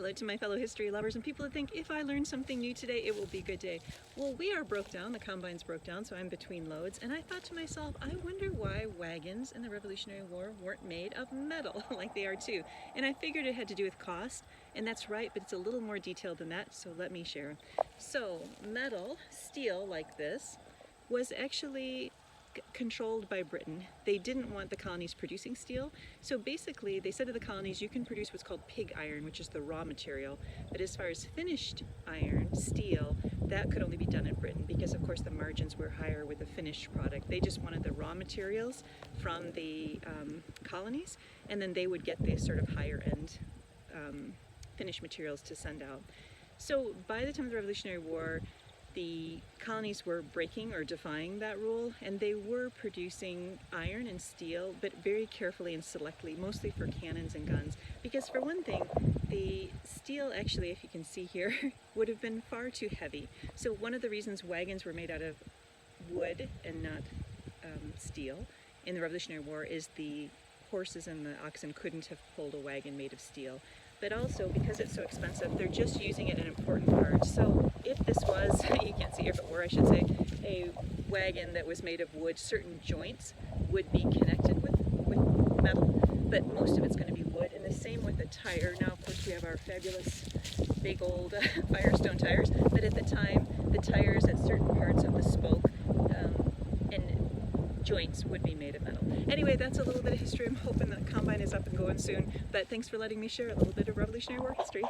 Hello to my fellow history lovers and people who think if I learn something new today, it will be a good day. Well, we are broke down, the combines broke down, so I'm between loads, and I thought to myself, I wonder why wagons in the Revolutionary War weren't made of metal like they are too. And I figured it had to do with cost, and that's right, but it's a little more detailed than that, so let me share. So metal, steel like this, was actually controlled by Britain. They didn't want the colonies producing steel, so basically they said to the colonies, you can produce what's called pig iron, which is the raw material, but as far as finished iron, steel, that could only be done in Britain because of course the margins were higher with the finished product. They just wanted the raw materials from the colonies, and then they would get the sort of higher end finished materials to send out. So by the time of the Revolutionary War, the colonies were breaking or defying that rule, and they were producing iron and steel, but very carefully and selectively, mostly for cannons and guns. Because for one thing, the steel actually, if you can see here, would have been far too heavy. So one of the reasons wagons were made out of wood and not steel in the Revolutionary War is the horses and the oxen couldn't have pulled a wagon made of steel. But also because it's so expensive, they're just using it in important parts. So if this was, you can't see if it were, I should say, a wagon that was made of wood, certain joints would be connected with metal, but most of it's going to be wood. And the same with the tire. Now, of course, we have our fabulous big old Firestone tires, but at the time, the tires at certain parts of the spoke and joints would be made of metal. Anyway, that's a little bit of history. I'm hoping the combine is up and going soon, but thanks for letting me share a little bit of Revolutionary War history.